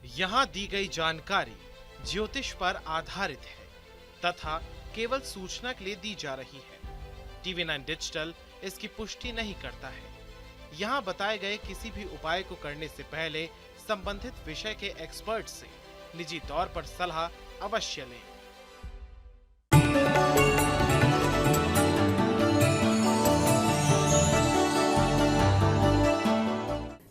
यहाँ दी गई जानकारी ज्योतिष पर आधारित है तथा केवल सूचना के लिए दी जा रही है। TV9 डिजिटल इसकी पुष्टि नहीं करता है। यहाँ बताए गए किसी भी उपाय को करने से पहले संबंधित विषय के एक्सपर्ट से निजी तौर पर सलाह अवश्य लें।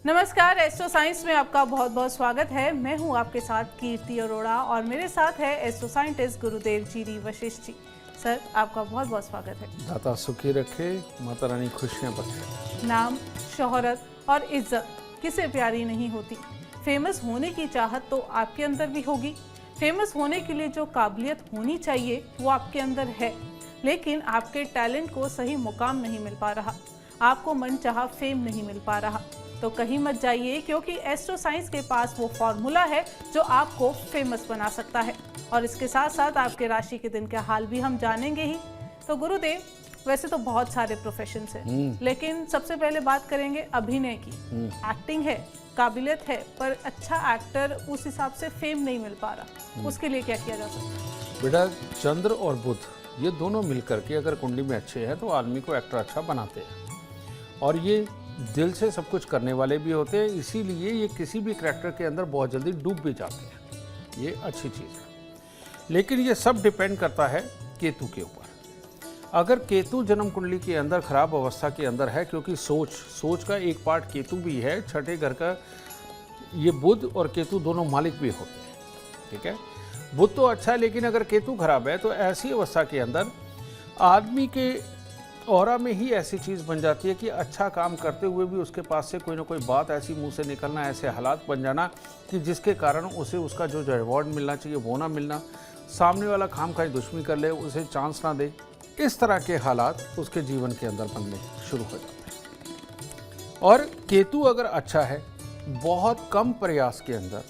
नमस्कार, एस्ट्रो साइंस में आपका बहुत बहुत स्वागत है। मैं हूं आपके साथ कीर्ति अरोड़ा और मेरे साथ है एस्ट्रो साइंटिस्ट गुरुदेव जी वशिष्ठ जी। सर, आपका बहुत बहुत स्वागत है। दाता सुखी रखे, माता रानी खुशियाँ बख्शे। नाम, शोहरत और इज्जत किसे प्यारी नहीं होती। फेमस होने की चाहत तो आपके अंदर भी होगी। फेमस होने के लिए जो काबिलियत होनी चाहिए वो आपके अंदर है, लेकिन आपके टैलेंट को सही मुकाम नहीं मिल पा रहा। आपको मनचाहा फेम नहीं मिल पा रहा। तो कहीं मत जाइए, क्योंकि एस्ट्रो साइंस के पास वो फॉर्मूला है जो आपको फेमस बना सकता है। और इसके साथ साथ आपके राशि के दिन के हाल भी हम जानेंगे ही। तो गुरुदेव, वैसे तो बहुत सारे प्रोफेशंस हैं, लेकिन सबसे पहले बात करेंगे अभिनय की। एक्टिंग है, काबिलियत है, पर अच्छा एक्टर उस हिसाब से फेम नहीं मिल पा रहा। उसके लिए क्या किया जा सकता है? बेटा, चंद्र और बुध ये दोनों मिलकर के अगर कुंडली में अच्छे हैं तो आदमी को एक्टर अच्छा बनाते हैं। और ये दिल से सब कुछ करने वाले भी होते हैं, इसीलिए ये किसी भी करैक्टर के अंदर बहुत जल्दी डूब भी जाते हैं। ये अच्छी चीज़ है, लेकिन ये सब डिपेंड करता है केतु के ऊपर। अगर केतु जन्म कुंडली के अंदर खराब अवस्था के अंदर है, क्योंकि सोच का एक पार्ट केतु भी है, छठे घर का ये बुध और केतु दोनों मालिक भी होते हैं। ठीक है, बुध तो अच्छा है, लेकिन अगर केतु खराब है तो ऐसी अवस्था के अंदर आदमी के ऑरा में ही ऐसी चीज़ बन जाती है कि अच्छा काम करते हुए भी उसके पास से कोई ना कोई बात ऐसी मुंह से निकलना, ऐसे हालात बन जाना कि जिसके कारण उसे उसका जो रिवॉर्ड मिलना चाहिए वो ना मिलना, सामने वाला खामखाई दुश्मनी कर ले, उसे चांस ना दे। इस तरह के हालात उसके जीवन के अंदर बनने शुरू हो जाते हैं। और केतु अगर अच्छा है, बहुत कम प्रयास के अंदर,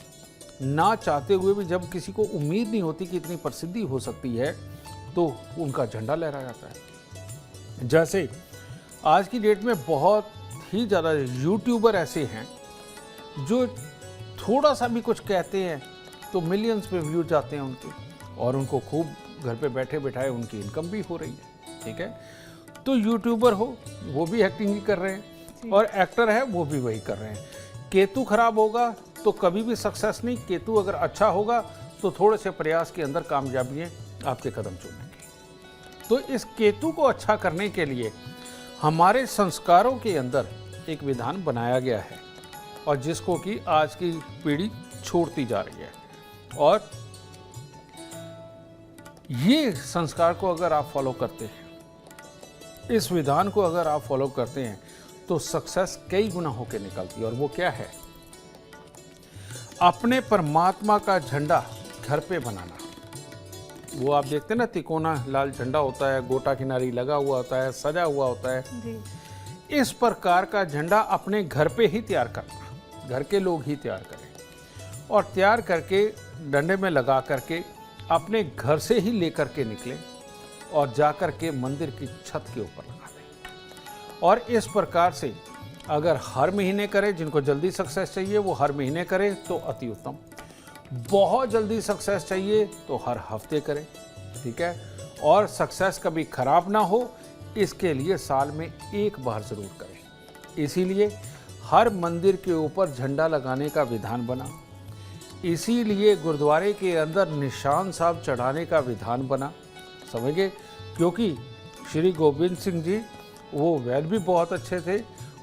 ना चाहते हुए भी, जब किसी को उम्मीद नहीं होती कि इतनी प्रसिद्धि हो सकती है, तो उनका झंडा लहरा जाता है। जैसे आज की डेट में बहुत ही ज़्यादा यूट्यूबर ऐसे हैं जो थोड़ा सा भी कुछ कहते हैं तो मिलियंस पे व्यूज जाते हैं उनके, और उनको खूब घर पे बैठे बैठाए उनकी इनकम भी हो रही है। ठीक है, तो यूट्यूबर हो वो भी एक्टिंग ही कर रहे हैं, और एक्टर है वो भी वही कर रहे हैं। केतु खराब होगा तो कभी भी सक्सेस नहीं। केतु अगर अच्छा होगा तो थोड़े से प्रयास के अंदर कामयाबियाँ आपके कदम चूमेंगे। तो इस केतु को अच्छा करने के लिए हमारे संस्कारों के अंदर एक विधान बनाया गया है, और जिसको कि आज की पीढ़ी छोड़ती जा रही है। और ये संस्कार को अगर आप फॉलो करते हैं, इस विधान को अगर आप फॉलो करते हैं, तो सक्सेस कई गुना होकर निकलती है। और वो क्या है? अपने परमात्मा का झंडा घर पे बनाना। वो आप देखते हैं ना, तिकोना लाल झंडा होता है, गोटा किनारी लगा हुआ होता है, सजा हुआ होता है जी। इस प्रकार का झंडा अपने घर पे ही तैयार करना, घर के लोग ही तैयार करें, और तैयार करके डंडे में लगा करके अपने घर से ही लेकर के निकलें और जाकर के मंदिर की छत के ऊपर लगा दें। और इस प्रकार से अगर हर महीने करें, जिनको जल्दी सक्सेस चाहिए वो हर महीने करें तो अति उत्तम। बहुत जल्दी सक्सेस चाहिए तो हर हफ्ते करें। ठीक है, और सक्सेस कभी खराब ना हो इसके लिए साल में एक बार ज़रूर करें। इसीलिए हर मंदिर के ऊपर झंडा लगाने का विधान बना, इसीलिए गुरुद्वारे के अंदर निशान साहब चढ़ाने का विधान बना। समझ गए? क्योंकि श्री गोविंद सिंह जी वो वैद भी बहुत अच्छे थे,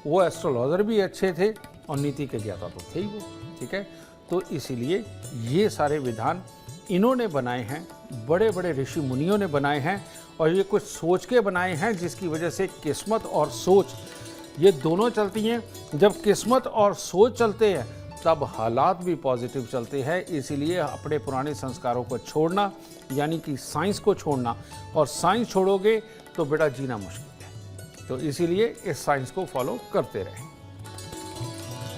वो एस्ट्रोलॉजर भी अच्छे थे, और नीति के ज्ञाता तो थे ही वो। ठीक है, तो इसीलिए ये सारे विधान इन्होंने बनाए हैं, बड़े बड़े ऋषि मुनियों ने बनाए हैं, और ये कुछ सोच के बनाए हैं, जिसकी वजह से किस्मत और सोच ये दोनों चलती हैं। जब किस्मत और सोच चलते हैं तब हालात भी पॉजिटिव चलते हैं। इसीलिए अपने पुराने संस्कारों को छोड़ना, यानी कि साइंस को छोड़ना, और साइंस छोड़ोगे तो बेटा जीना मुश्किल है। तो इसीलिए इस साइंस को फॉलो करते रहें।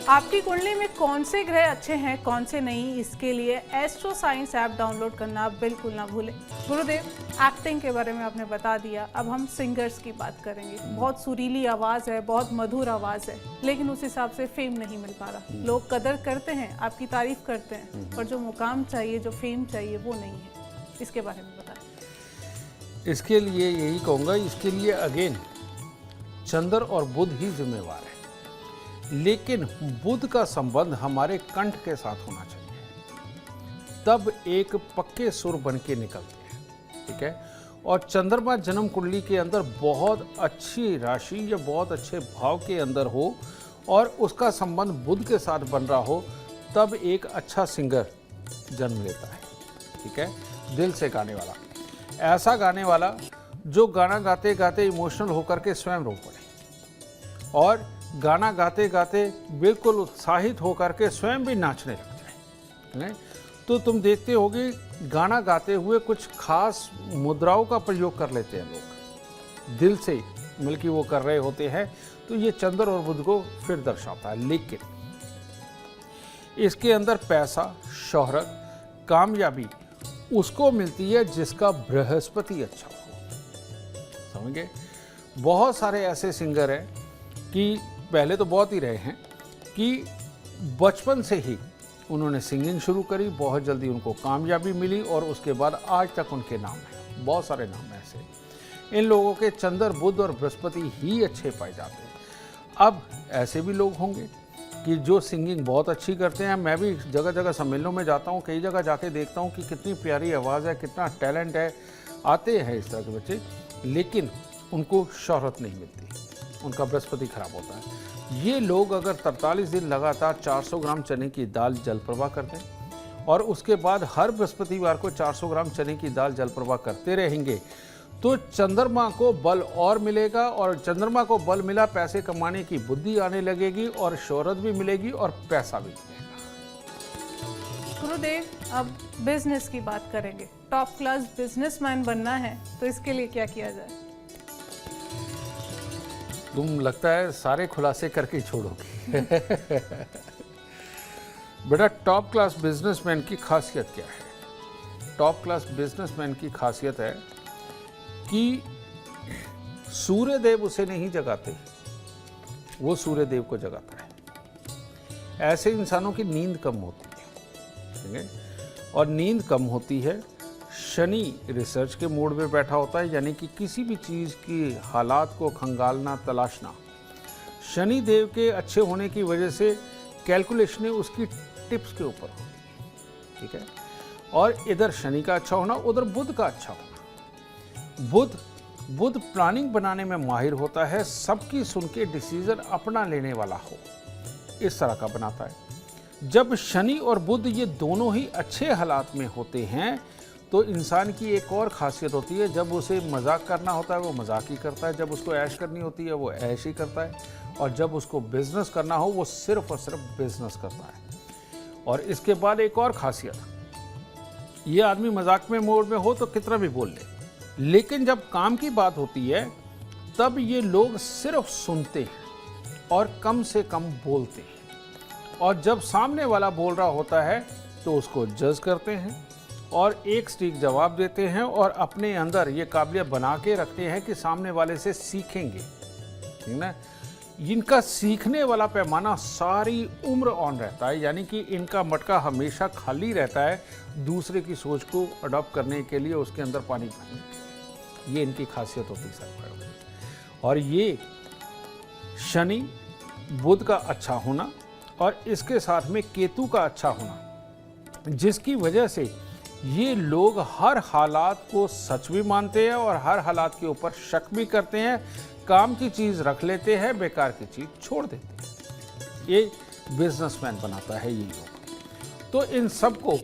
आपकी कुंडली में कौन से ग्रह अच्छे हैं कौन से नहीं, इसके लिए एस्ट्रो साइंस ऐप डाउनलोड करना बिल्कुल ना भूलें। गुरुदेव, एक्टिंग के बारे में आपने बता दिया, अब हम सिंगर्स की बात करेंगे। बहुत सुरीली आवाज़ है, बहुत मधुर आवाज़ है, लेकिन उस हिसाब से फेम नहीं मिल पा रहा। लोग कदर करते हैं, आपकी तारीफ करते हैं, पर जो मुकाम चाहिए, जो फेम चाहिए, वो नहीं है। इसके बारे में बताएं। इसके लिए यही कहूँगा, इसके लिए अगेन चंद्र और बुध ही जिम्मेवार है, लेकिन बुध का संबंध हमारे कंठ के साथ होना चाहिए, तब एक पक्के सुर बन के निकलते हैं। ठीक है। और चंद्रमा जन्म कुंडली के अंदर बहुत अच्छी राशि या बहुत अच्छे भाव के अंदर हो और उसका संबंध बुध के साथ बन रहा हो, तब एक अच्छा सिंगर जन्म लेता है। ठीक है। दिल से गाने वाला, ऐसा गाने वाला जो गाना गाते गाते इमोशनल होकर के स्वयं रो पड़े और गाना गाते गाते बिल्कुल उत्साहित होकर के स्वयं भी नाचने लग जाए। तो तुम देखते होगे गाना गाते हुए कुछ खास मुद्राओं का प्रयोग कर लेते हैं लोग, दिल से बल्कि वो कर रहे होते हैं। तो ये चंद्र और बुध को फिर दर्शाता है। लेकिन इसके अंदर पैसा, शोहरत, कामयाबी उसको मिलती है जिसका बृहस्पति अच्छा हो। समझ गए। बहुत सारे ऐसे सिंगर हैं कि पहले तो बहुत ही रहे हैं कि बचपन से ही उन्होंने सिंगिंग शुरू करी, बहुत जल्दी उनको कामयाबी मिली और उसके बाद आज तक उनके नाम हैं। बहुत सारे नाम हैं ऐसे। इन लोगों के चंद्र, बुध और बृहस्पति ही अच्छे पाए जाते हैं। अब ऐसे भी लोग होंगे कि जो सिंगिंग बहुत अच्छी करते हैं। मैं भी जगह जगह सम्मेलनों में जाता हूँ, कई जगह जाके देखता हूँ कि कितनी प्यारी आवाज़ है, कितना टैलेंट है। आते हैं इस तरह के बच्चे, लेकिन उनको शोहरत नहीं मिलती, उनका बृहस्पति खराब होता है। ये लोग अगर 43 दिन लगातार 400 ग्राम चने की दाल जल प्रवाह कर दें और उसके बाद हर बृहस्पतिवार को 400 ग्राम चने की दाल जल प्रवाह करते रहेंगे, तो चंद्रमा को बल और मिलेगा और चंद्रमा को बल मिला, पैसे कमाने की बुद्धि आने लगेगी और शोहरत भी मिलेगी और पैसा भी मिलेगा। गुरुदेव, अब बिजनेस की बात करेंगे। टॉप क्लास बिजनेसमैन बनना है तो इसके लिए क्या किया जाए? तुम लगता है सारे खुलासे करके छोड़ोगी। बेटा, टॉप क्लास बिजनेसमैन की खासियत क्या है? टॉप क्लास बिजनेसमैन की खासियत है कि सूर्य देव उसे नहीं जगाते, वो सूर्य देव को जगाता है। ऐसे इंसानों की नींद कम होती है। ठीक है। और नींद कम होती है, शनि रिसर्च के मोड में बैठा होता है, यानी कि किसी भी चीज़ की हालात को खंगालना, तलाशना। शनि देव के अच्छे होने की वजह से कैलकुलेशनें उसकी टिप्स के ऊपर होती है। ठीक है। और इधर शनि का अच्छा होना, उधर बुध का अच्छा होना। बुध प्लानिंग बनाने में माहिर होता है, सबकी सुन के डिसीजन अपना लेने वाला हो, इस तरह का बनाता है। जब शनि और बुध ये दोनों ही अच्छे हालात में होते हैं तो इंसान की एक और खासियत होती है, जब उसे मजाक करना होता है वो मजाक ही करता है, जब उसको ऐश करनी होती है वो ऐश ही करता है, और जब उसको बिजनेस करना हो वो सिर्फ और सिर्फ बिजनेस करता है। और इसके बाद एक और खासियत, ये आदमी मजाक में मोड में हो तो कितना भी बोल ले, लेकिन जब काम की बात होती है तब ये लोग सिर्फ सुनते हैं और कम से कम बोलते हैं। और जब सामने वाला बोल रहा होता है तो उसको जज करते हैं और एक स्ट्रीक जवाब देते हैं और अपने अंदर ये काबिलियत बना के रखते हैं कि सामने वाले से सीखेंगे। ठीक ना। इनका सीखने वाला पैमाना सारी उम्र ऑन रहता है, यानी कि इनका मटका हमेशा खाली रहता है दूसरे की सोच को अडॉप्ट करने के लिए, उसके अंदर पानी भरने के लिए। ये इनकी खासियत होती है। और ये शनि बुध का अच्छा होना और इसके साथ में केतु का अच्छा होना, जिसकी वजह से ये लोग हर हालात को सच भी मानते हैं और हर हालात के ऊपर शक भी करते हैं। काम की चीज़ रख लेते हैं, बेकार की चीज़ छोड़ देते हैं। ये बिजनेसमैन बनाता है ये लोग। तो इन सब को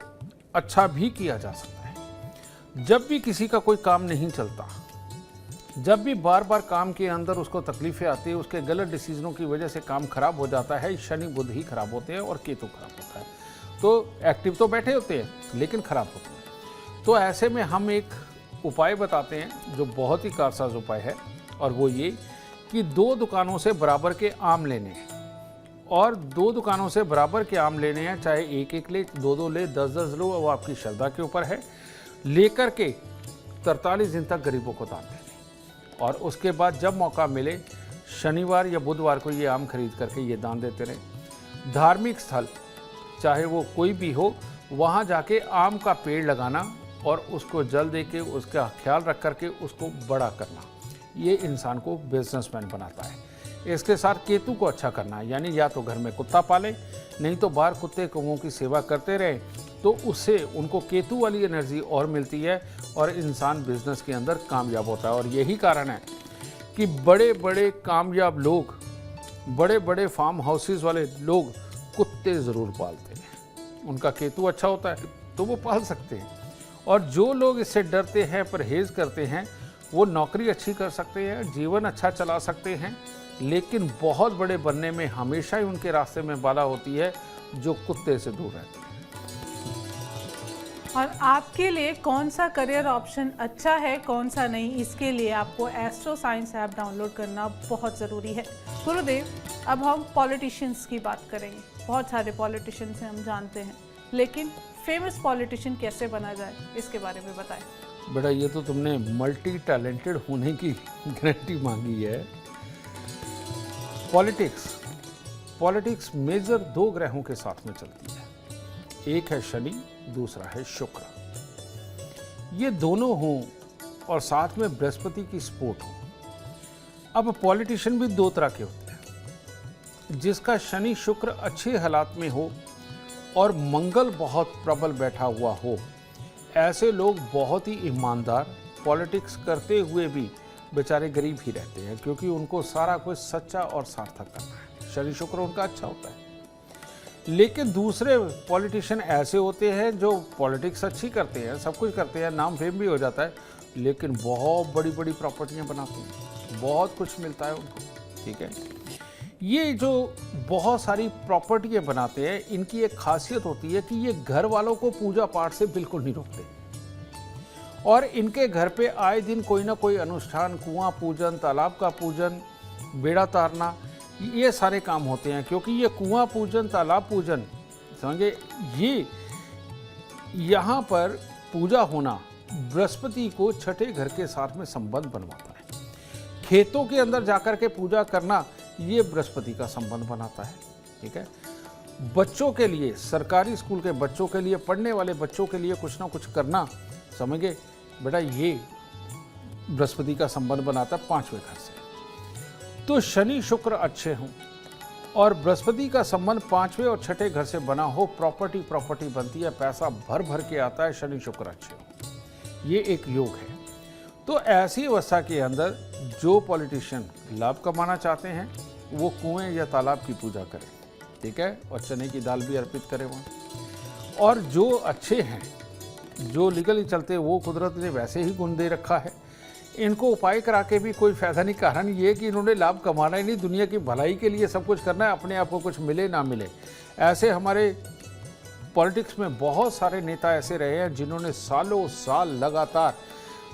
अच्छा भी किया जा सकता है। जब भी किसी का कोई काम नहीं चलता, जब भी बार बार काम के अंदर उसको तकलीफें आती है, उसके गलत डिसीजनों की वजह से काम खराब हो जाता है, शनि बुध ही खराब होते हैं और केतु खराब होता है। तो एक्टिव तो बैठे होते हैं लेकिन खराब होते हैं। तो ऐसे में हम एक उपाय बताते हैं जो बहुत ही कारसाज उपाय है, और वो ये कि 2 दुकानों से बराबर के आम लेने हैं और 2 दुकानों से बराबर के आम लेने हैं, चाहे एक एक ले, 2-2 ले, 10-10 लो, वो आपकी श्रद्धा के ऊपर है। लेकर के 43 दिन तक गरीबों को दान देने, और उसके बाद जब मौका मिले शनिवार या बुधवार को ये आम खरीद करके ये दान देते रहे। धार्मिक स्थल चाहे वो कोई भी हो, वहाँ जाके आम का पेड़ लगाना और उसको जल दे के उसका ख्याल रख करके उसको बड़ा करना, ये इंसान को बिजनेसमैन बनाता है। इसके साथ केतु को अच्छा करना, यानी या तो घर में कुत्ता पाले, नहीं तो बाहर कुत्ते कौवों की सेवा करते रहे, तो उससे उनको केतु वाली एनर्जी और मिलती है और इंसान बिजनेस के अंदर कामयाब होता है। और यही कारण है कि बड़े बड़े कामयाब लोग, बड़े बड़े फार्म हाउसेस वाले लोग कुत्ते ज़रूर पालते हैं। उनका केतु अच्छा होता है तो वो पाल सकते हैं। और जो लोग इससे डरते हैं, परहेज़ करते हैं, वो नौकरी अच्छी कर सकते हैं, जीवन अच्छा चला सकते हैं, लेकिन बहुत बड़े बनने में हमेशा ही उनके रास्ते में बाधा होती है जो कुत्ते से दूर रहते हैं। और आपके लिए कौन सा करियर ऑप्शन अच्छा है, कौन सा नहीं, इसके लिए आपको एस्ट्रो साइंस ऐप डाउनलोड करना बहुत ज़रूरी है। गुरुदेव, अब हम पॉलिटिशियंस की बात करेंगे। बहुत सारे पॉलिटिशियंस हैं, हम जानते हैं, लेकिन फेमस पॉलिटिशियन कैसे बना जाए, इसके बारे में बताएं। बेटा, ये तो तुमने मल्टी टैलेंटेड होने की गारंटी मांगी है। पॉलिटिक्स मेजर 2 ग्रहों के साथ में चलती है, एक है शनि, दूसरा है शुक्र। ये दोनों हों और साथ में बृहस्पति की सपोर्ट हो। अब पॉलिटिशियन भी 2 तरह के होते हैं, जिसका शनि शुक्र अच्छे हालात में हो और मंगल बहुत प्रबल बैठा हुआ हो। ऐसे लोग बहुत ही ईमानदार, पॉलिटिक्स करते हुए भी बेचारे गरीब ही रहते हैं, क्योंकि उनको सारा कुछ सच्चा और सार्थक करना है। शनि शुक्र उनका अच्छा होता है। लेकिन दूसरे पॉलिटिशियन ऐसे होते हैं जो पॉलिटिक्स अच्छी करते हैं, सब कुछ करते हैं, नाम फेम भी हो जाता है, लेकिन बहुत बड़ी बड़ी प्रॉपर्टियां बनाते हैं, बहुत कुछ मिलता है उनको। ठीक है, ये जो बहुत सारी प्रॉपर्टियां बनाते हैं, इनकी एक खासियत होती है कि ये घर वालों को पूजा पाठ से बिल्कुल नहीं रोकते, और इनके घर पे आए दिन कोई ना कोई अनुष्ठान, कुआं पूजन, तालाब का पूजन, बेड़ा तारना, ये सारे काम होते हैं। क्योंकि ये कुआं पूजन, तालाब पूजन, समझे, ये यहाँ पर पूजा होना बृहस्पति को छठे घर के साथ में संबंध बनवाता है। खेतों के अंदर जाकर के पूजा करना, ये बृहस्पति का संबंध बनाता है। ठीक है, बच्चों के लिए, सरकारी स्कूल के बच्चों के लिए, पढ़ने वाले बच्चों के लिए कुछ ना कुछ करना, समझे बेटा, ये बृहस्पति का संबंध बनाता है 5वें घर से। तो शनि शुक्र अच्छे हों और बृहस्पति का संबंध 5वें और छठे घर से बना हो, प्रॉपर्टी बनती है, पैसा भर भर के आता है, शनि शुक्र अच्छे हो, ये एक योग है। तो ऐसी अवस्था के अंदर जो पॉलिटिशियन लाभ कमाना चाहते हैं, वो कुएं या तालाब की पूजा करें, ठीक है, और चने की दाल भी अर्पित करें वहाँ। और जो अच्छे हैं, जो लीगली चलते, वो कुदरत ने वैसे ही गुण दे रखा है, इनको उपाय करा के भी कोई फायदा नहीं। कारण ये कि इन्होंने लाभ कमाना ही नहीं, दुनिया की भलाई के लिए सब कुछ करना है, अपने आप को कुछ मिले ना मिले। ऐसे हमारे पॉलिटिक्स में बहुत सारे नेता ऐसे रहे हैं जिन्होंने सालों साल लगातार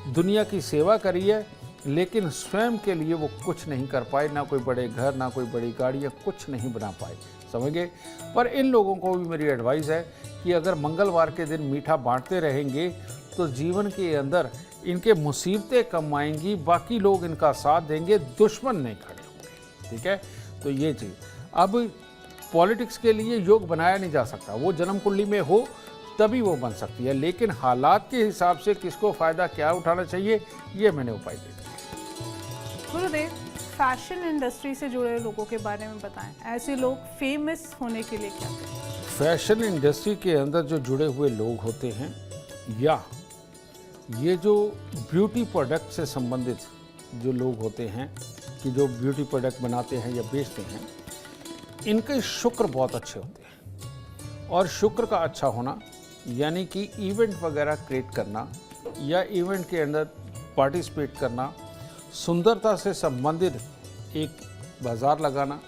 दुनिया की सेवा करी है, लेकिन स्वयं के लिए वो कुछ नहीं कर पाए, ना कोई बड़े घर, ना कोई बड़ी गाड़ियाँ, कुछ नहीं बना पाए, समझ गए। पर इन लोगों को भी मेरी एडवाइस है कि अगर मंगलवार के दिन मीठा बांटते रहेंगे तो जीवन के अंदर इनके मुसीबतें कम आएंगी, बाकी लोग इनका साथ देंगे, दुश्मन नहीं खड़े होंगे। ठीक है, तो ये चीज़। अब पॉलिटिक्स के लिए योग बनाया नहीं जा सकता, वो जन्म कुंडली में हो तभी वो बन सकती है, लेकिन हालात के हिसाब से किसको फ़ायदा क्या उठाना चाहिए, ये मैंने उपाय दे दिया। गुरुदेव, फैशन इंडस्ट्री से जुड़े लोगों के बारे में बताएं, ऐसे लोग फेमस होने के लिए क्या करें? फैशन इंडस्ट्री के अंदर जो जुड़े हुए लोग होते हैं, या ये जो ब्यूटी प्रोडक्ट से संबंधित जो लोग होते हैं, कि जो ब्यूटी प्रोडक्ट बनाते हैं या बेचते हैं, इनके शुक्र बहुत अच्छे होते हैं। और शुक्र का अच्छा होना यानी कि इवेंट वगैरह क्रिएट करना या इवेंट के अंदर पार्टिसिपेट करना, सुंदरता से संबंधित एक बाज़ार लगाना,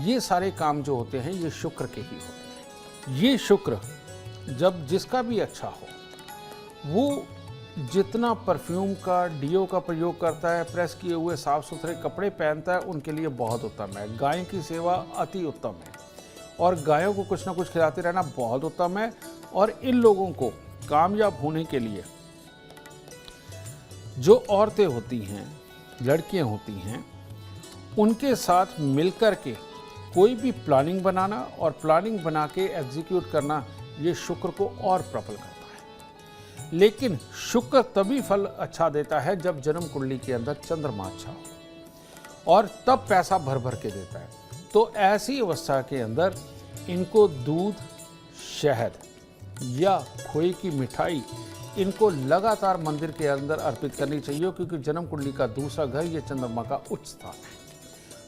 ये सारे काम जो होते हैं ये शुक्र के ही होते हैं। ये शुक्र जब जिसका भी अच्छा हो, वो जितना परफ्यूम का, डीओ का प्रयोग करता है, प्रेस किए हुए साफ सुथरे कपड़े पहनता है, उनके लिए बहुत उत्तम है। गाय की सेवा अति उत्तम है। और गायों को कुछ ना कुछ खिलाते रहना बहुत उत्तम है। और इन लोगों को कामयाब होने के लिए जो औरतें होती हैं, लड़कियां होती हैं, उनके साथ मिलकर के कोई भी प्लानिंग बनाना और प्लानिंग बना के एग्जीक्यूट करना, ये शुक्र को और प्रबल करता है। लेकिन शुक्र तभी फल अच्छा देता है जब जन्म कुंडली के अंदर चंद्रमा अच्छा हो, और तब पैसा भर भर के देता है। तो ऐसी अवस्था के अंदर इनको दूध, शहद या खोए की मिठाई इनको लगातार मंदिर के अंदर अर्पित करनी चाहिए, क्योंकि जन्म कुंडली का दूसरा घर ये चंद्रमा का उच्च स्थान है।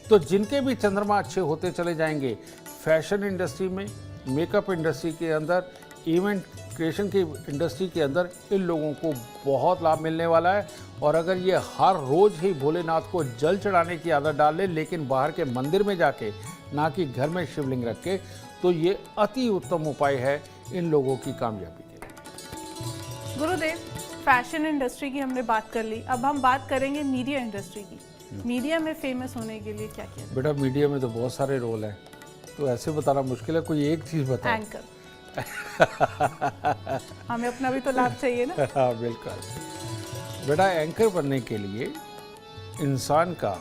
तो जिनके भी चंद्रमा अच्छे होते चले जाएंगे, फैशन इंडस्ट्री में, मेकअप इंडस्ट्री के अंदर, इवेंट क्रिएशन की इंडस्ट्री के अंदर, इन लोगों को बहुत लाभ मिलने वाला है। और अगर ये हर रोज़ ही भोलेनाथ को जल चढ़ाने की आदत डाल ले, लेकिन बाहर के मंदिर में जाके, ना कि घर में शिवलिंग रख के, तो ये अति उत्तम उपाय है इन लोगों की कामयाबी के लिए। गुरुदेव, फैशन इंडस्ट्री की हमने बात कर ली, अब हम बात करेंगे मीडिया इंडस्ट्री की। मीडिया में फेमस होने के लिए क्या किया? बेटा, मीडिया में तो बहुत सारे रोल हैं, तो ऐसे बताना मुश्किल है, कोई एक चीज़ बताओ। एंकर। हमें अपना भी तो लाभ चाहिए ना। हाँ, बिल्कुल बेटा, एंकर बनने के लिए इंसान का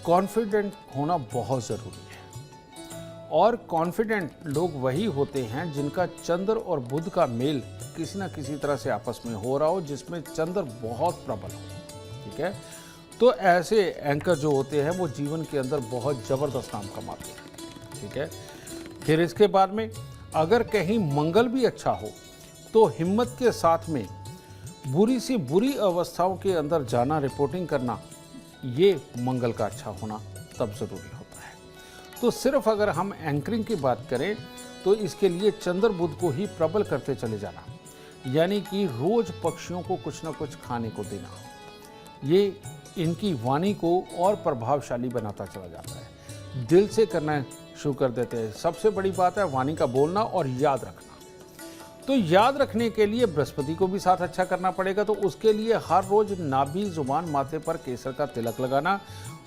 कॉन्फिडेंट होना बहुत ज़रूरी है। और कॉन्फिडेंट लोग वही होते हैं जिनका चंद्र और बुध का मेल किसी ना किसी तरह से आपस में हो रहा हो, जिसमें चंद्र बहुत प्रबल हो। ठीक है, तो ऐसे एंकर जो होते हैं वो जीवन के अंदर बहुत ज़बरदस्त नाम कमाते हैं। ठीक है, फिर इसके बाद में अगर कहीं मंगल भी अच्छा हो तो हिम्मत के साथ में बुरी सी बुरी अवस्थाओं के अंदर जाना, रिपोर्टिंग करना, ये मंगल का अच्छा होना तब ज़रूरी होता है। तो सिर्फ अगर हम एंकरिंग की बात करें तो इसके लिए चंद्र बुध को ही प्रबल करते चले जाना, यानी कि रोज़ पक्षियों को कुछ ना कुछ खाने को देना, ये इनकी वाणी को और प्रभावशाली बनाता चला जाता है। दिल से करना शुरू कर देते हैं। सबसे बड़ी बात है वाणी का बोलना और याद रखना। तो याद रखने के लिए बृहस्पति को भी साथ अच्छा करना पड़ेगा। तो उसके लिए हर रोज नाभि, जुबान, माथे पर केसर का तिलक लगाना,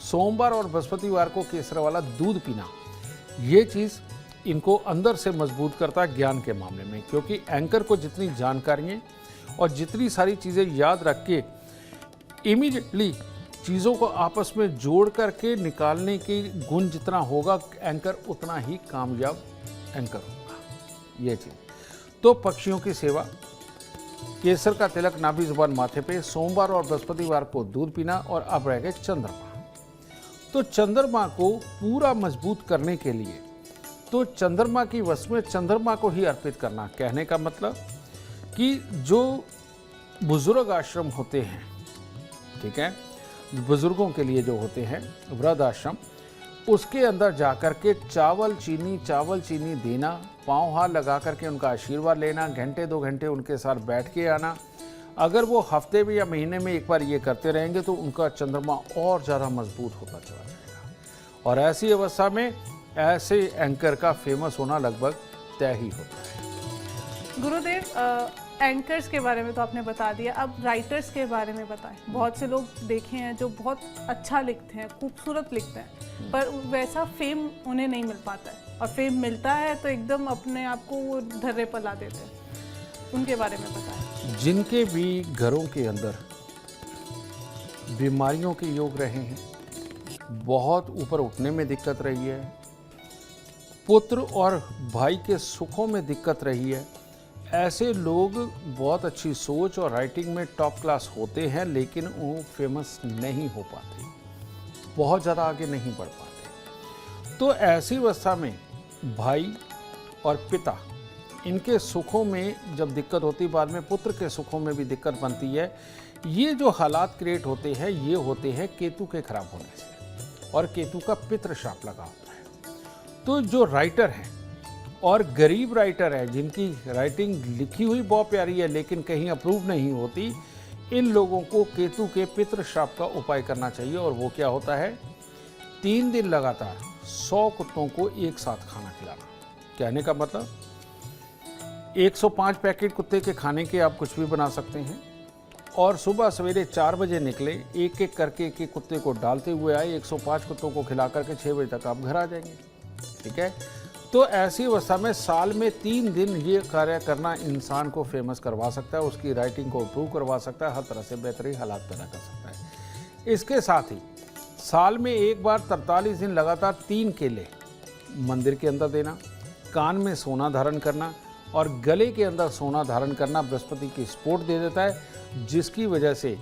सोमवार और बृहस्पतिवार को केसर वाला दूध पीना, ये चीज़ इनको अंदर से मजबूत करता है ज्ञान के मामले में। क्योंकि एंकर को जितनी जानकारियाँ और जितनी सारी चीज़ें याद रख के इमीडिएटली चीज़ों को आपस में जोड़ करके निकालने की गुण जितना होगा, एंकर उतना ही कामयाब एंकर होगा। ये चीज़ तो पक्षियों की सेवा, केसर का तिलक नाभि, जुबान, माथे पे, सोमवार और बृहस्पतिवार को दूध पीना। और अब रह गए चंद्रमा। तो चंद्रमा को पूरा मजबूत करने के लिए तो चंद्रमा की वश में चंद्रमा को ही अर्पित करना। कहने का मतलब कि जो बुजुर्ग आश्रम होते हैं, ठीक है, बुजुर्गों के लिए जो होते हैं वृद्ध आश्रम, उसके अंदर जाकर के चावल चीनी देना, पाँव हाथ लगा करके उनका आशीर्वाद लेना, घंटे 2 घंटे उनके साथ बैठ के आना। अगर वो हफ्ते में या महीने में एक बार ये करते रहेंगे तो उनका चंद्रमा और ज़्यादा मजबूत होता चला जाएगा। और ऐसी अवस्था में ऐसे एंकर का फेमस होना लगभग तय ही होता है। गुरुदेव, एंकर्स के बारे में तो आपने बता दिया, अब राइटर्स के बारे में बताएं। बहुत से लोग देखे हैं जो बहुत अच्छा लिखते हैं, खूबसूरत लिखते हैं, पर वैसा फेम उन्हें नहीं मिल पाता है, और फेम मिलता है तो एकदम अपने आप को वो धर्रे पर ला देते हैं। उनके बारे में बताएं। जिनके भी घरों के अंदर बीमारियों के योग रहे हैं, बहुत ऊपर उठने में दिक्कत रही है, पुत्र और भाई के सुखों में दिक्कत रही है, ऐसे लोग बहुत अच्छी सोच और राइटिंग में टॉप क्लास होते हैं, लेकिन वो फेमस नहीं हो पाते, बहुत ज़्यादा आगे नहीं बढ़ पाते। तो ऐसी अवस्था में भाई और पिता, इनके सुखों में जब दिक्कत होती, बाद में पुत्र के सुखों में भी दिक्कत बनती है। ये जो हालात क्रिएट होते हैं, ये होते हैं केतु के खराब होने से, और केतु का पितृ शाप लगा होता है। तो जो राइटर हैं और गरीब राइटर है, जिनकी राइटिंग लिखी हुई बहुत प्यारी है लेकिन कहीं अप्रूव नहीं होती, इन लोगों को केतु के पितृ श्राप का उपाय करना चाहिए। और वो क्या होता है, 3 दिन लगातार 100 कुत्तों को एक साथ खाना खिलाना। कहने का मतलब 105 पैकेट कुत्ते के खाने के आप कुछ भी बना सकते हैं, और सुबह सवेरे 4 बजे निकले, एक एक करके एक एक कुत्ते को डालते हुए आए, 105 कुत्तों को खिला करके 6 बजे तक आप घर आ जाएंगे। ठीक है, तो ऐसी अवस्था में साल में 3 दिन ये कार्य करना इंसान को फेमस करवा सकता है, उसकी राइटिंग को इम्प्रूव करवा सकता है, हर तरह से बेहतरीन हालात पैदा कर सकता है। इसके साथ ही साल में एक बार 43 दिन लगातार 3 केले मंदिर के अंदर देना, कान में सोना धारण करना और गले के अंदर सोना धारण करना बृहस्पति की सपोर्ट दे देता है, जिसकी वजह से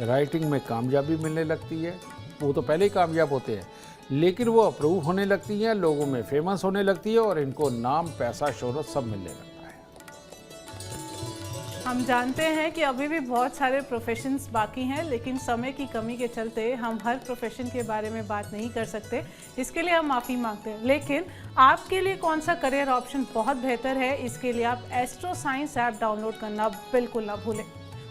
राइटिंग में कामयाबी मिलने लगती है। वो तो पहले ही कामयाब होते हैं, लेकिन वो अप्रूव होने लगती हैं, लोगों में फेमस होने लगती है और इनको नाम, पैसा, शोहरत सब मिलने लगता है। हम जानते हैं कि अभी भी बहुत सारे प्रोफेशंस बाकी हैं, लेकिन समय की कमी के चलते हम हर प्रोफेशन के बारे में बात नहीं कर सकते। इसके लिए हम माफ़ी मांगते हैं। लेकिन आपके लिए कौन सा करियर ऑप्शन बहुत बेहतर है, इसके लिए आप एस्ट्रो साइंस ऐप डाउनलोड करना बिल्कुल ना भूलें।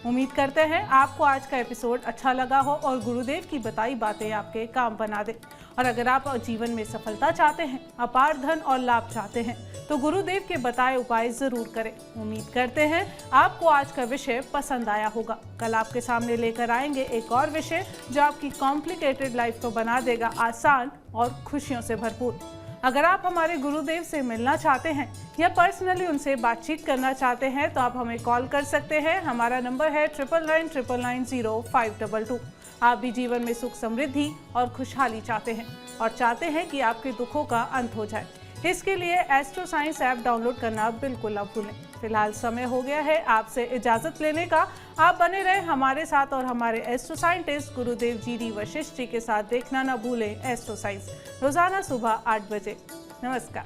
उम्मीद करते हैं आपको आज का एपिसोड अच्छा लगा हो और गुरुदेव की बताई बातें आपके काम बना दे। और अगर आप जीवन में सफलता चाहते हैं, अपार धन और लाभ चाहते हैं, तो गुरुदेव के बताए उपाय जरूर करें। उम्मीद करते हैं आपको आज का विषय पसंद आया होगा। कल आपके सामने लेकर आएंगे एक और विषय जो आपकी कॉम्प्लिकेटेड लाइफ को बना देगा आसान और खुशियों से भरपूर। अगर आप हमारे गुरुदेव से मिलना चाहते हैं या पर्सनली उनसे बातचीत करना चाहते हैं तो आप हमें कॉल कर सकते हैं। हमारा नंबर है 9999900522। आप भी जीवन में सुख, समृद्धि और खुशहाली चाहते हैं और चाहते हैं कि आपके दुखों का अंत हो जाए। इसके लिए एस्ट्रो साइंस ऐप डाउनलोड करना बिल्कुल ना भूलें। फिलहाल समय हो गया है आपसे इजाज़त लेने का। आप बने रहें हमारे साथ और हमारे एस्ट्रो साइंटिस्ट गुरुदेव GD वशिष्ठ जी के साथ देखना ना भूलें एस्ट्रो साइंस, रोजाना सुबह 8 बजे। नमस्कार।